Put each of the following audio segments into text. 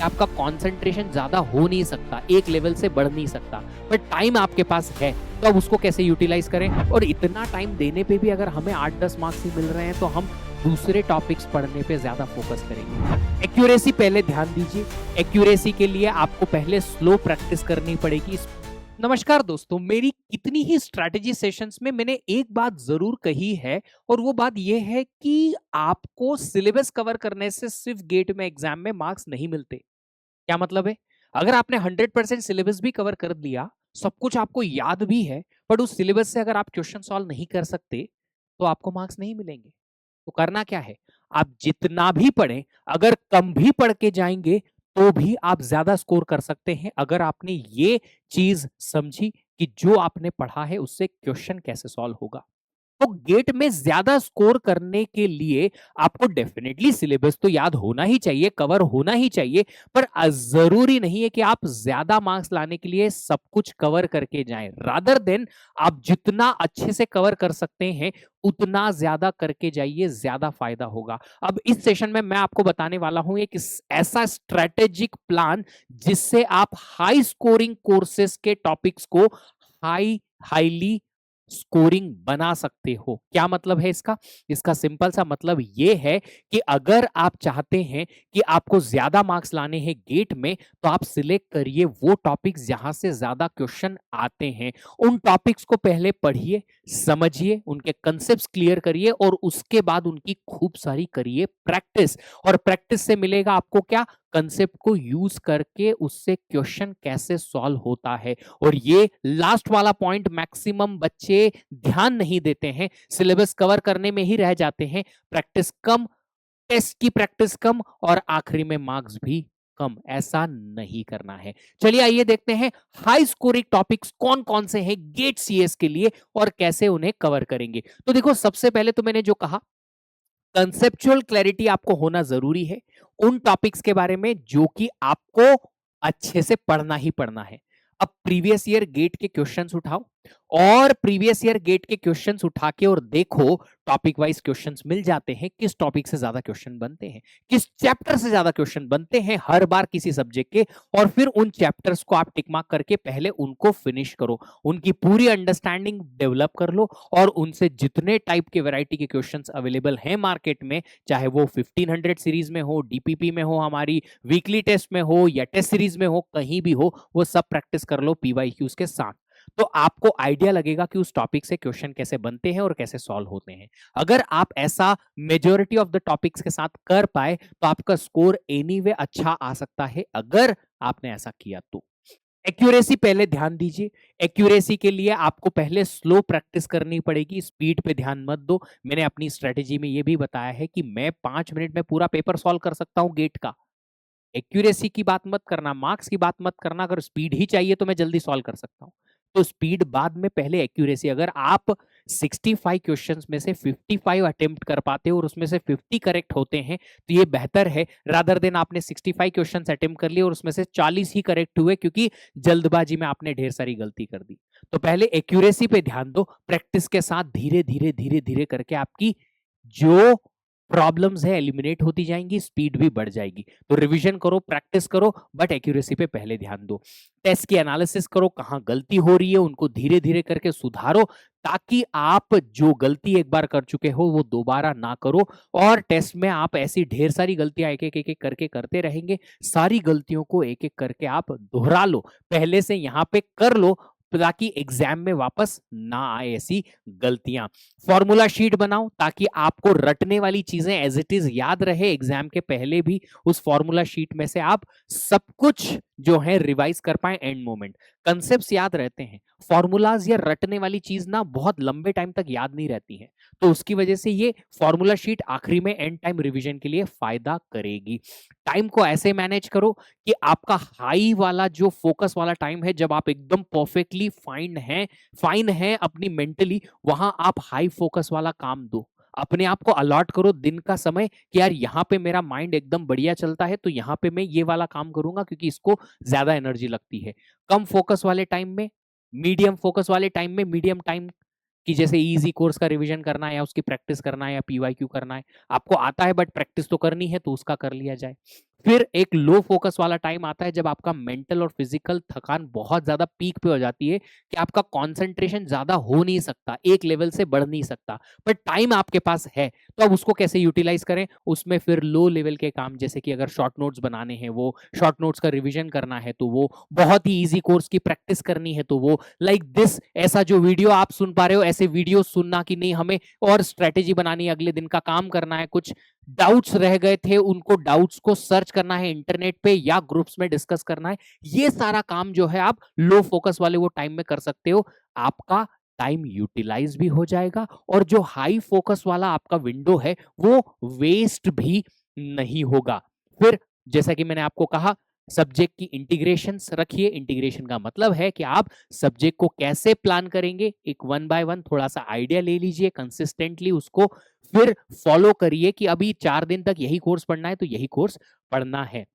आपका कंसंट्रेशन ज्यादा हो नहीं सकता, एक लेवल से बढ़ नहीं सकता, बट टाइम आपके पास है, तो अब उसको कैसे यूटिलाइज करें। और इतना टाइम देने पे भी अगर हमें 8-10 मार्क्स ही मिल रहे हैं तो हम दूसरे टॉपिक्स पढ़ने पे ज्यादा फोकस करेंगे। एक्यूरेसी पहले ध्यान दीजिए। एक्यूरेसी के लिए आपको पहले स्लो प्रैक्टिस करनी पड़ेगी। नमस्कार दोस्तों, मेरी कितनी ही स्ट्रैटेजी सेशंस में मैंने एक बात जरूर कही है, और वो बात यह है कि आपको सिलेबस कवर करने से सिर्फ गेट में एग्जाम में मार्क्स नहीं मिलते। क्या मतलब है? अगर आपने 100% सिलेबस भी कवर कर लिया, सब कुछ आपको याद भी है, बट उस सिलेबस से अगर आप क्वेश्चन सॉल्व नहीं कर सकते तो आपको मार्क्स नहीं मिलेंगे। तो करना क्या है? आप जितना भी पढ़ें, अगर कम भी पढ़ के जाएंगे तो भी आप ज्यादा स्कोर कर सकते हैं, अगर आपने ये चीज समझी कि जो आपने पढ़ा है उससे क्वेश्चन कैसे सॉल्व होगा। तो गेट में ज्यादा स्कोर करने के लिए आपको डेफिनेटली सिलेबस तो याद होना ही चाहिए, कवर होना ही चाहिए, पर जरूरी नहीं है कि आप ज्यादा मार्क्स लाने के लिए सब कुछ कवर करके जाएं। रादर देन आप जितना अच्छे से कवर कर सकते हैं उतना ज्यादा करके जाइए, ज्यादा फायदा होगा। अब इस सेशन में मैं आपको बताने वाला हूं एक ऐसा स्ट्रेटेजिक प्लान जिससे आप हाई स्कोरिंग कोर्सेस के टॉपिक्स को हाईली स्कोरिंग बना सकते हो। क्या मतलब है इसका? इसका सिंपल सा मतलब यह है कि अगर आप चाहते हैं कि आपको ज्यादा मार्क्स लाने हैं गेट में, तो आप सिलेक्ट करिए वो टॉपिक्स जहां से ज्यादा क्वेश्चन आते हैं। उन टॉपिक्स को पहले पढ़िए, समझिए, उनके कंसेप्ट क्लियर करिए और उसके बाद उनकी खूब सारी करिए प्रैक्टिस। और प्रैक्टिस से मिलेगा आपको क्या? कंसेप्ट को यूज करके उससे क्वेश्चन कैसे सॉल्व होता है। और ये लास्ट वाला पॉइंट मैक्सिमम बच्चे ध्यान नहीं देते हैं, सिलेबस कवर करने में ही रह जाते हैं, प्रैक्टिस कम, टेस्ट की प्रैक्टिस कम और आखिरी में मार्क्स भी कम। ऐसा नहीं करना है। चलिए आइए देखते हैं हाई स्कोरिंग टॉपिक्स कौन कौन से हैं गेट सीएस के लिए और कैसे उन्हें कवर करेंगे। तो देखो, सबसे पहले तो मैंने जो कहा, कंसेप्चुअल क्लैरिटी आपको होना जरूरी है उन टॉपिक्स के बारे में जो कि आपको अच्छे से पढ़ना ही पढ़ना है। अब प्रीवियस ईयर गेट के क्वेश्चंस उठाओ और प्रीवियस ईयर गेट के क्वेश्चंस उठा के और देखो टॉपिक वाइज क्वेश्चंस मिल जाते हैं, किस टॉपिक से ज्यादा क्वेश्चन बनते हैं, किस चैप्टर से ज्यादा क्वेश्चन बनते हैं हर बार किसी सब्जेक्ट के। और फिर उन चैप्टर्स को आप टिक मार्क करके पहले उनको फिनिश करो, उनकी पूरी अंडरस्टैंडिंग डेवलप कर लो और उनसे जितने टाइप के वैरायटी के क्वेश्चंस अवेलेबल हैं मार्केट में, चाहे वो 1500 सीरीज में हो, डीपीपी में हो, हमारी वीकली टेस्ट में हो या टेस्ट सीरीज में हो, कहीं भी हो, वो सब प्रैक्टिस कर लो पीवाईक्यूज के साथ। तो आपको आइडिया लगेगा कि उस टॉपिक से क्वेश्चन कैसे बनते हैं और कैसे सॉल्व होते हैं। अगर आप ऐसा मेजॉरिटी ऑफ द टॉपिक्स के साथ कर पाए तो आपका स्कोर एनीवे अच्छा आ सकता है, अगर आपने ऐसा किया तो। एक्यूरेसी पहले ध्यान दीजिए। एक्यूरेसी के लिए आपको पहले स्लो प्रैक्टिस करनी पड़ेगी, स्पीड पे ध्यान मत दो। मैंने अपनी स्ट्रेटेजी में यह भी बताया है कि मैं 5 मिनट में पूरा पेपर सॉल्व कर सकता हूं गेट का। एक्यूरेसी की बात मत करना, मार्क्स की बात मत करना, अगर स्पीड ही चाहिए तो मैं जल्दी सॉल्व कर सकता हूं। तो स्पीड बाद में, पहले एक्यूरेसी। अगर आप 65 क्वेश्चंस में से 55 अटेम्प्ट कर पाते हो और उसमें से 50 करेक्ट होते हैं तो ये बेहतर है, रादर देन आपने 65 क्वेश्चंस अटेम्प्ट कर लिए और उसमें से 40 ही करेक्ट हुए क्योंकि जल्दबाजी में आपने ढेर सारी गलती कर दी। तो पहले एक्यूरेसी पे ध्यान दो, प्रैक्टिस के साथ धीरे धीरे धीरे धीरे करके आपकी जो प्रॉब्लम्स है एलिमिनेट होती जाएंगी, स्पीड भी बढ़ जाएगी। तो रिवीजन करो, प्रैक्टिस करो, बट एक्यूरेसी पे पहले ध्यान दो। टेस्ट की एनालिसिस करो, कहां गलती हो रही है उनको धीरे धीरे करके सुधारो, ताकि आप जो गलती एक बार कर चुके हो वो दोबारा ना करो। और टेस्ट में आप ऐसी ढेर सारी गलतियां एक एक एक एक करके करते रहेंगे, सारी गलतियों को एक एक करके आप दोहरा लो, पहले से यहां पे कर लो, ताकि एग्जाम में वापस ना आए ऐसी गलतियां। फॉर्मूला शीट बनाओ ताकि आपको रटने वाली चीजें एज इट इज याद रहे, एग्जाम के पहले भी उस फॉर्मूला शीट में से आप सब कुछ जो है रिवाइज कर पाए एंड मोमेंट। कंसेप्ट्स याद रहते हैं, फॉर्मूलाज या रटने वाली चीज ना बहुत लंबे टाइम तक याद नहीं रहती है, तो उसकी वजह से ये फॉर्मूला शीट आखिरी में एंड टाइम रिवीजन के लिए फायदा करेगी। टाइम को ऐसे मैनेज करो कि आपका हाई वाला जो फोकस वाला टाइम है, जब आप एकदम परफेक्टली फाइन है अपनी मेंटली, वहां आप हाई फोकस वाला काम दो। अपने आप को अलॉट करो दिन का समय कि यार यहाँ पे मेरा माइंड एकदम बढ़िया चलता है तो यहाँ पे मैं ये वाला काम करूंगा क्योंकि इसको ज्यादा एनर्जी लगती है। कम फोकस वाले टाइम में, मीडियम फोकस वाले टाइम में, मीडियम टाइम कि जैसे इजी कोर्स का रिवीजन करना है या उसकी प्रैक्टिस करना है या पीवाईक्यू करना है, आपको आता है बट प्रैक्टिस तो करनी है तो उसका कर लिया जाए। फिर एक लो फोकस वाला टाइम आता है जब आपका मेंटल और फिजिकल थकान बहुत ज्यादा पीक पे हो जाती है कि आपका कंसंट्रेशन ज्यादा हो नहीं सकता, एक लेवल से बढ़ नहीं सकता, पर टाइम आपके पास है तो अब उसको कैसे यूटिलाइज करें। उसमें फिर लो लेवल के काम, जैसे कि अगर शॉर्ट नोट्स बनाने हैं, वो शॉर्ट नोट्स का रिवीजन करना है, तो वो बहुत ही इजी कोर्स की प्रैक्टिस करनी है, तो वो लाइक दिस, ऐसा जो वीडियो आप सुन पा रहे हो ऐसे वीडियो सुनना कि नहीं, हमें और स्ट्रेटेजी बनानी है, अगले दिन का काम करना है, कुछ डाउट्स रह गए थे उनको डाउट्स को सर्च करना है इंटरनेट पे या ग्रुप्स में डिस्कस करना है। ये सारा काम जो है आप लो फोकस वाले वो टाइम में कर सकते हो। आपका टाइम यूटिलाइज भी हो जाएगा और जो हाई फोकस वाला आपका विंडो है वो वेस्ट भी नहीं होगा। फिर जैसा कि मैंने आपको कहा, सब्जेक्ट की इंटीग्रेशन रखिए। इंटीग्रेशन का मतलब है कि आप सब्जेक्ट को कैसे प्लान करेंगे, एक वन बाय वन थोड़ा सा आइडिया ले लीजिए, कंसिस्टेंटली उसको फिर फॉलो करिए कि अभी 4 दिन तक यही कोर्स पढ़ना है तो यही कोर्स पढ़ना है।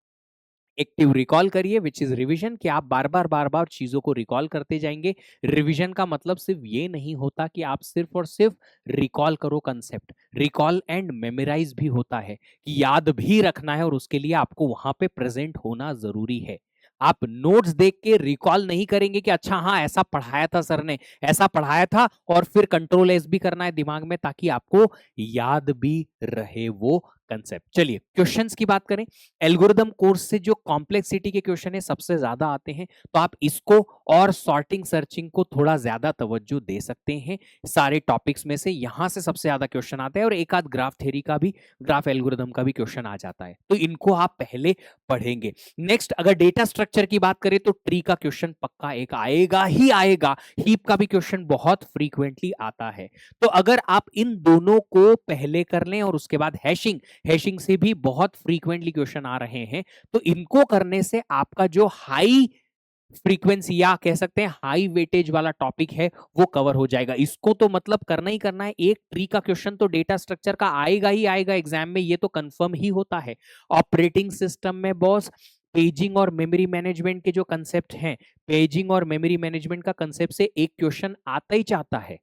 एक्टिव रिकॉल करिए विच इज रिवीजन, कि आप बार बार चीजों को रिकॉल करते जाएंगे। रिवीजन का मतलब सिर्फ ये नहीं होता कि आप सिर्फ और सिर्फ रिकॉल करो कंसेप्ट, रिकॉल एंड मेमोराइज भी होता है कि याद भी रखना है और उसके लिए आपको वहां पे प्रेजेंट होना जरूरी है। आप नोट्स देख के रिकॉल नहीं करेंगे कि अच्छा हाँ ऐसा पढ़ाया था सर ने, ऐसा पढ़ाया था, और फिर कंट्रोल एस भी करना है दिमाग में ताकि आपको याद भी रहे वो कंसेप्ट। चलिए क्वेश्चंस की बात करें। एल्गोरिदम कोर्स से जो कॉम्प्लेक्सिटी के क्वेश्चन है सबसे ज्यादा आते हैं, तो आप इसको और सॉर्टिंग सर्चिंग को थोड़ा ज्यादा तवज्जो दे सकते हैं। सारे टॉपिक्स में से यहां से सबसे ज्यादा क्वेश्चन आते हैं और एक आध ग्राफ थ्योरी का भी, ग्राफ एल्गोरिदम का भी क्वेश्चन आ जाता है, तो इनको आप पहले पढ़ेंगे। नेक्स्ट अगर डेटा स्ट्रक्चर की बात करें तो ट्री का क्वेश्चन पक्का एक आएगा ही आएगा। हीप का भी क्वेश्चन बहुत फ्रीक्वेंटली आता है। तो अगर आप इन दोनों को पहले कर लें और उसके बाद हैशिंग, हैशिंग से भी बहुत फ्रीक्वेंटली क्वेश्चन आ रहे हैं, तो इनको करने से आपका जो हाई फ्रीक्वेंसी या कह सकते हैं हाई वेटेज वाला टॉपिक है वो कवर हो जाएगा। इसको तो मतलब करना ही करना है। एक ट्री का क्वेश्चन तो डेटा स्ट्रक्चर का आएगा ही आएगा एग्जाम में, ये तो कंफर्म ही होता है। ऑपरेटिंग सिस्टम में बॉस पेजिंग और मेमोरी मैनेजमेंट के जो कंसेप्ट हैं, पेजिंग और मेमोरी मैनेजमेंट का कंसेप्ट से एक क्वेश्चन आता ही चाहता है।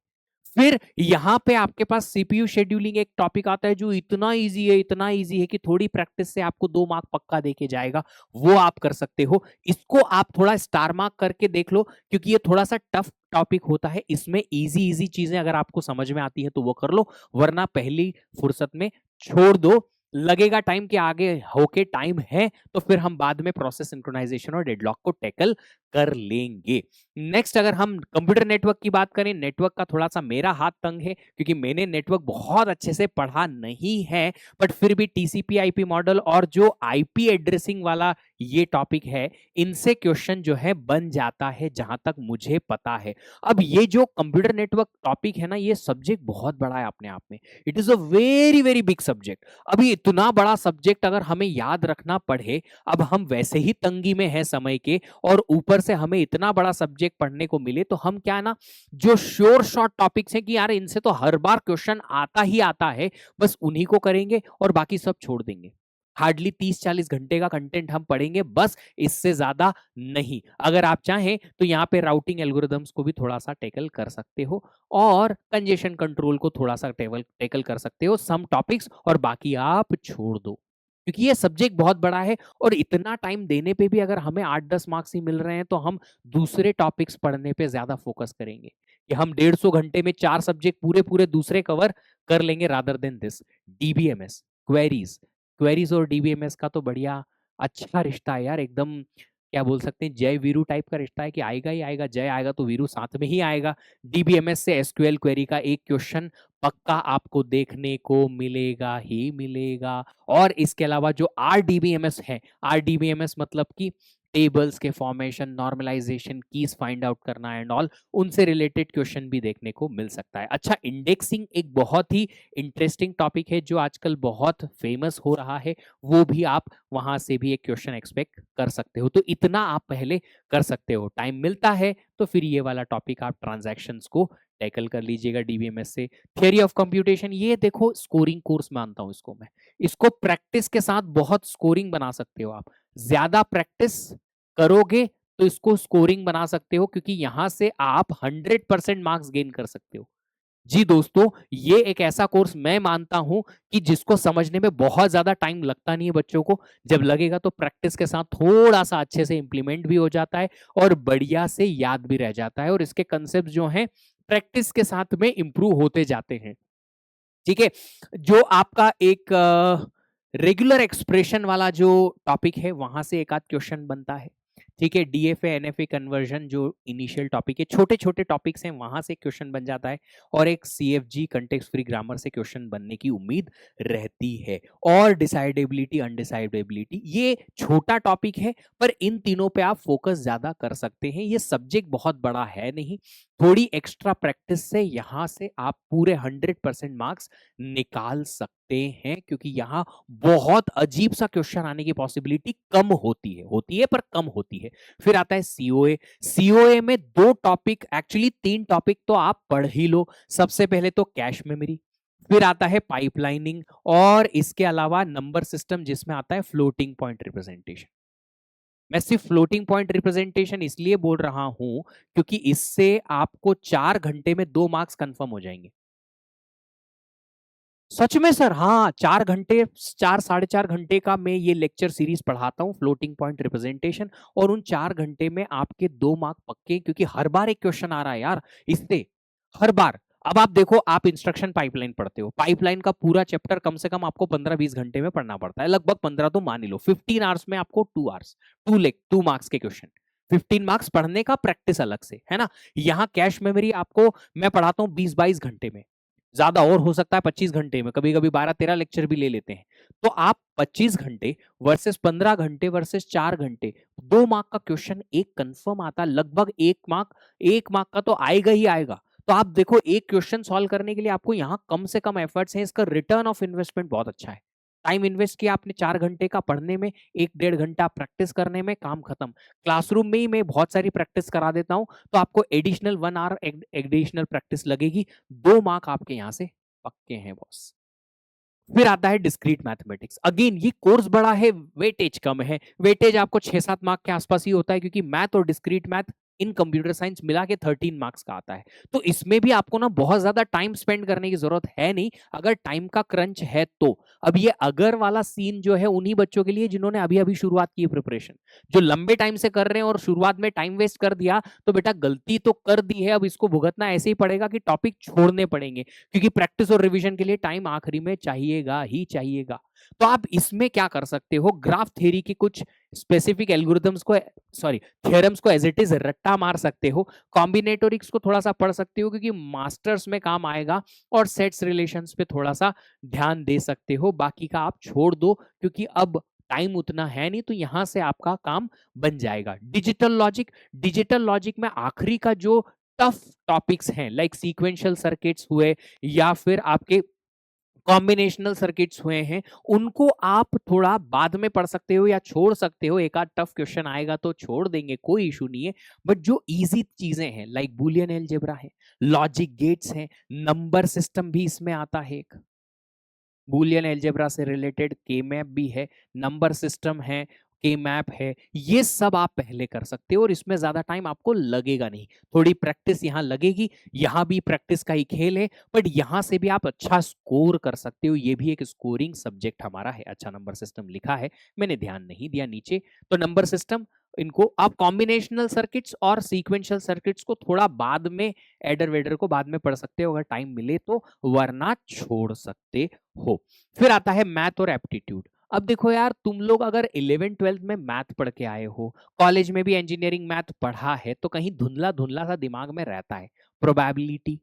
फिर यहां पे आपके पास सीपीयू शेड्यूलिंग एक टॉपिक आता है जो इतना इजी है, इतना इजी है कि थोड़ी प्रैक्टिस से आपको 2 मार्क पक्का देके जाएगा, वो आप कर सकते हो। इसको आप थोड़ा स्टार मार्क करके देख लो क्योंकि ये थोड़ा सा टफ टॉपिक होता है। इसमें इजी इजी चीजें अगर आपको समझ में आती है तो वो कर लो, वरना पहली फुर्सत में छोड़ दो। लगेगा टाइम के आगे होके टाइम है तो फिर हम बाद में प्रोसेस सिंक्रोनाइजेशन और डेडलॉक को टैकल कर लेंगे। नेक्स्ट अगर हम कंप्यूटर नेटवर्क की बात करें, नेटवर्क का थोड़ा सा मेरा हाथ तंग है क्योंकि मैंने नेटवर्क बहुत अच्छे से पढ़ा नहीं है, बट फिर भी टीसीपी आईपी मॉडल और जो आईपी एड्रेसिंग वाला ये टॉपिक है, इनसे क्वेश्चन जो है बन जाता है जहां तक मुझे पता है। अब ये जो कंप्यूटर नेटवर्क टॉपिक है ना, ये सब्जेक्ट बहुत बड़ा है अपने आप में। It is a very very big subject. अभी इतना बड़ा सब्जेक्ट अगर हमें याद रखना पड़े, अब हम वैसे ही तंगी में है समय के, और ऊपर से हमें इतना बड़ा सब्जेक्ट पढ़ने को मिले, तो हम क्या है ना, जो श्योर शॉर्ट टॉपिक्स हैं कि यार इनसे तो हर बार क्वेश्चन आता ही आता है, बस उन्हीं को करेंगे और बाकी सब छोड़ देंगे। हार्डली 30-40 घंटे का कंटेंट हम पढ़ेंगे, बस इससे ज्यादा नहीं। अगर आप चाहें तो यहाँ पे राउटिंग एल्गोरिदम्स को भी थोड़ा सा टेकल कर सकते हो और कंजेशन कंट्रोल को थोड़ा सा टेकल कर सकते हो, सम टॉपिक्स, और बाकी आप छोड़ दो क्योंकि ये सब्जेक्ट बहुत बड़ा है। और इतना टाइम देने पे भी अगर हमें 8-10 मार्क्स ही मिल रहे हैं तो हम दूसरे टॉपिक्स पढ़ने पे ज्यादा फोकस करेंगे कि हम 150 घंटे में 4 सब्जेक्ट पूरे पूरे दूसरे कवर कर लेंगे rather than this. DBMS queries, queries और डीबीएमएस का तो बढ़िया अच्छा रिश्ता है यार, एकदम क्या बोल सकते हैं, जय वीरू टाइप का रिश्ता है कि आएगा ही आएगा, जय आएगा तो वीरू साथ में ही आएगा। डीबीएमएस से एसक्यूएल क्वेरी का एक क्वेश्चन पक्का आपको देखने को मिलेगा ही मिलेगा। और इसके अलावा जो आरडीबीएमएस है, आरडीबीएमएस मतलब कि टेबल्स के formation, normalization, keys find out करना एंड ऑल, उनसे रिलेटेड क्वेश्चन भी देखने को मिल सकता है। अच्छा, इंडेक्सिंग एक बहुत ही इंटरेस्टिंग टॉपिक है जो आजकल बहुत फेमस हो रहा है, वो भी आप वहां से भी एक क्वेश्चन एक्सपेक्ट कर सकते हो। तो इतना आप पहले कर सकते हो। टाइम मिलता है तो फिर ये वाला टॉपिक आप ट्रांजैक्शंस को टैकल कर लीजिएगा डीबीएमएस से। थियरी ऑफ कंप्यूटेशन, ये देखो स्कोरिंग कोर्स मानता हूं इसको मैं, इसको प्रैक्टिस के साथ बहुत स्कोरिंग बना सकते हो आप। ज्यादा प्रैक्टिस करोगे तो इसको स्कोरिंग बना सकते हो क्योंकि यहां से आप 100% मार्क्स गेन कर सकते हो। जी दोस्तों, ये एक ऐसा कोर्स मैं मानता हूं कि जिसको समझने में बहुत ज्यादा टाइम लगता नहीं है बच्चों को। जब लगेगा तो प्रैक्टिस के साथ थोड़ा सा अच्छे से इंप्लीमेंट भी हो जाता है और बढ़िया से याद भी रह जाता है, और इसके कंसेप्ट जो हैं प्रैक्टिस के साथ में इंप्रूव होते जाते हैं। ठीक है, जो आपका एक रेगुलर एक्सप्रेशन वाला जो टॉपिक है वहां से एक आध क्वेश्चन बनता है। ठीक है, डीएफए एनएफए कन्वर्जन जो इनिशियल टॉपिक है, छोटे छोटे टॉपिक्स हैं, वहां से क्वेश्चन बन जाता है। और एक सीएफजी कंटेक्स्ट फ्री ग्रामर से क्वेश्चन बनने की उम्मीद रहती है। और डिसाइडेबिलिटी अनडिसाइडेबिलिटी ये छोटा टॉपिक है, पर इन तीनों पे आप फोकस ज्यादा कर सकते हैं। ये सब्जेक्ट बहुत बड़ा है नहीं, थोड़ी एक्स्ट्रा प्रैक्टिस से यहां से आप पूरे 100% मार्क्स निकाल सकते हैं, क्योंकि यहां बहुत अजीब सा क्वेश्चन आने की पॉसिबिलिटी कम होती है पर कम होती है। फिर आता है सीओए। सीओए में दो टॉपिक, एक्चुअली तीन टॉपिक तो आप पढ़ ही लो। सबसे पहले तो कैश मेमोरी, फिर आता है पाइपलाइनिंग, और इसके अलावा नंबर सिस्टम जिसमें आता है फ्लोटिंग पॉइंट रिप्रेजेंटेशन। मैं सिर्फ फ्लोटिंग पॉइंट रिप्रेजेंटेशन इसलिए बोल रहा हूं क्योंकि इससे आपको 4 घंटे में 2 मार्क्स कंफर्म हो जाएंगे। सच में सर, हाँ, 4 घंटे, 4 साढ़े 4 घंटे का मैं ये लेक्चर सीरीज पढ़ाता हूँ फ्लोटिंग पॉइंट रिप्रेजेंटेशन, और उन 4 घंटे में आपके 2 मार्क पक्के, क्योंकि हर बार एक क्वेश्चन आ रहा है यार इससे, हर बार। अब आप देखो, आप इंस्ट्रक्शन पाइपलाइन पढ़ते हो, पाइपलाइन का पूरा चैप्टर कम से कम आपको 15-20 घंटे में पढ़ना पड़ता है, लगभग 15 तो मान ही लो। 15 आवर्स में आपको 2 आवर्स, 2 मार्क्स के क्वेश्चन, 15 मार्क्स पढ़ने का, प्रैक्टिस अलग से है ना। यहाँ कैश मेमोरी आपको मैं पढ़ाता हूँ 20-22 घंटे में, ज्यादा और हो सकता है 25 घंटे में, कभी कभी 12-13 लेक्चर भी ले लेते हैं। तो आप 25 घंटे वर्सेस 15 घंटे वर्सेस 4 घंटे, 2 मार्क का क्वेश्चन एक कंफर्म आता, लगभग 1 मार्क, 1 मार्क का तो आएगा ही आएगा। तो आप देखो, एक क्वेश्चन सॉल्व करने के लिए आपको यहां कम से कम एफर्ट्स हैं, इसका रिटर्न ऑफ इन्वेस्टमेंट बहुत अच्छा है। टाइम इन्वेस्ट किया आपने 4 घंटे का पढ़ने में, 1-1.5 घंटा प्रैक्टिस करने में, काम खत्म। क्लासरूम में ही मैं बहुत सारी प्रैक्टिस करा देता हूं, तो आपको एडिशनल 1 आवर एडिशनल प्रैक्टिस लगेगी। 2 मार्क आपके यहां से पक्के हैं बॉस। फिर आता है डिस्क्रीट मैथमेटिक्स। अगेन ये कोर्स बड़ा है, वेटेज कम है, वेटेज आपको 6-7 मार्क के आसपास ही होता है, क्योंकि मैथ और discrete math in computer science मिला के 13 मार्क्स का आता है। तो इसमें भी आपको ना बहुत ज्यादा टाइम स्पेंड करने की जरूरत है नहीं, अगर टाइम का क्रंच है तो। अब ये अगर वाला सीन जो है उन्हीं बच्चों के लिए जिन्होंने अभी अभी शुरुआत की है प्रिपरेशन, जो लंबे टाइम से कर रहे हैं और शुरुआत में टाइम वेस्ट कर दिया, तो बेटा गलती तो कर दी है, अब इसको भुगतना ऐसे ही पड़ेगा कि टॉपिक छोड़ने पड़ेंगे, क्योंकि प्रैक्टिस और रिवीजन के लिए टाइम आखिरी में चाहिएगा ही चाहिएगा। तो आप इसमें क्या कर सकते हो, ग्राफ थ्योरी की कुछ स्पेसिफिक एल्गोरिथम्स को, सॉरी थ्योरम्स को एज इट इज रट्टा मार सकते हो, कॉम्बिनेटोरिक्स को थोड़ा सा पढ़ सकते हो क्योंकि मास्टर्स में काम आएगा, और सेट्स रिलेशंस पे थोड़ा सा ध्यान दे सकते हो। बाकी का आप छोड़ दो, क्योंकि अब टाइम उतना है नहीं, तो यहां से आपका काम बन जाएगा। डिजिटल लॉजिक में आखिरी का जो टफ टॉपिक्स हैं, लाइक सीक्वेंशियल सर्किट्स हुए या फिर आपके कॉम्बिनेशनल सर्किट्स हुए हैं, उनको आप थोड़ा बाद में पढ़ सकते हो या छोड़ सकते हो। एक आध टफ क्वेश्चन आएगा तो छोड़ देंगे, कोई इशू नहीं है। बट जो इजी चीजें हैं, लाइक बुलियन अलजेब्रा है, लॉजिक गेट्स हैं, नंबर सिस्टम भी इसमें आता है, एक बुलियन अलजेब्रा से रिलेटेड के मैप भी है, नंबर सिस्टम है, के मैप है, ये सब आप पहले कर सकते हो और इसमें ज्यादा टाइम आपको लगेगा नहीं। थोड़ी प्रैक्टिस यहाँ लगेगी, यहाँ भी प्रैक्टिस का ही खेल है, बट यहाँ से भी आप अच्छा स्कोर कर सकते हो। ये भी एक स्कोरिंग सब्जेक्ट हमारा है। अच्छा, नंबर सिस्टम लिखा है, मैंने ध्यान नहीं दिया नीचे। तो नंबर सिस्टम, इनको आप कॉम्बिनेशनल सर्किट्स और सीक्वेंशियल सर्किट्स को थोड़ा बाद में, एडर वेडर को बाद में पढ़ सकते हो अगर टाइम मिले तो, वरना छोड़ सकते हो। फिर आता है मैथ और एप्टीट्यूड। अब देखो यार, तुम लोग अगर 11th-12th में मैथ पढ़ के आए हो, कॉलेज में भी इंजीनियरिंग मैथ पढ़ा है, तो कहीं धुंधला धुंधला सा दिमाग में रहता है। प्रोबेबिलिटी,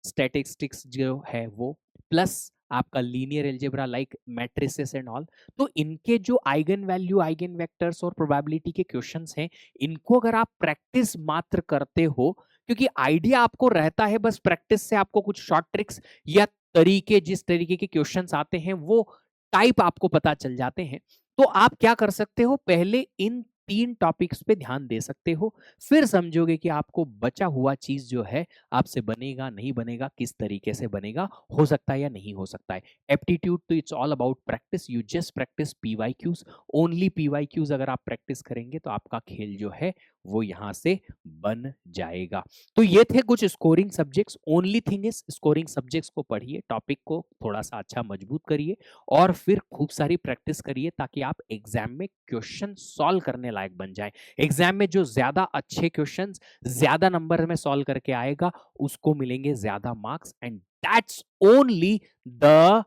स्टैटिस्टिक्स जो है वो, प्लस आपका linear algebra like matrices and all. तो इनके जो आइगन वैल्यू, आइगन वेक्टर्स और प्रोबेबिलिटी के क्वेश्चंस हैं, इनको अगर आप प्रैक्टिस मात्र करते हो, क्योंकि आइडिया आपको रहता है, बस प्रैक्टिस से आपको कुछ शॉर्ट ट्रिक्स या तरीके, जिस तरीके के क्वेश्चंस आते हैं वो टाइप आपको पता चल जाते हैं। तो आप क्या कर सकते हो, पहले इन 3 टॉपिक्स पे ध्यान दे सकते हो, फिर समझोगे कि आपको बचा हुआ चीज जो है आपसे बनेगा नहीं बनेगा, किस तरीके से बनेगा, हो सकता है या नहीं हो सकता है। एप्टीट्यूड तो it's all about practice, you just practice PYQs, only PYQs अगर आप प्रैक्टिस करेंगे तो आपका खेल जो है वो यहाँ से बन जाएगा। तो ये थे कुछ scoring subjects. Only thing is scoring subjects को पढ़िए, टॉपिक को थोड़ा सा अच्छा मजबूत करिए और फिर खूब सारी प्रैक्टिस करिए ताकि आप एग्जाम में क्वेश्चन सॉल्व करने लायक बन जाए। एग्जाम में जो ज्यादा अच्छे क्वेश्चंस ज्यादा नंबर में सॉल्व करके आएगा उसको मिलेंगे ज्यादा marks, and that's only the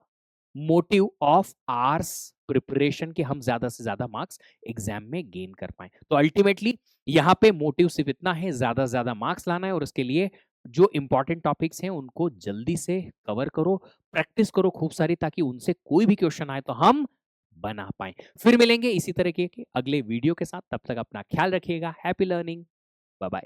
motive of ours preparation कि हम ज्यादा से ज्यादा मार्क्स एग्जाम में गेन कर पाए। तो अल्टीमेटली यहाँ पे मोटिव सिर्फ इतना है, ज्यादा से ज्यादा मार्क्स लाना है और उसके लिए जो इंपॉर्टेंट टॉपिक्स हैं उनको जल्दी से कवर करो, प्रैक्टिस करो खूब सारी ताकि उनसे कोई भी क्वेश्चन आए तो हम बना पाए। फिर मिलेंगे इसी तरह के अगले वीडियो के साथ, तब तक अपना ख्याल रखिएगा। Happy learning, bye bye.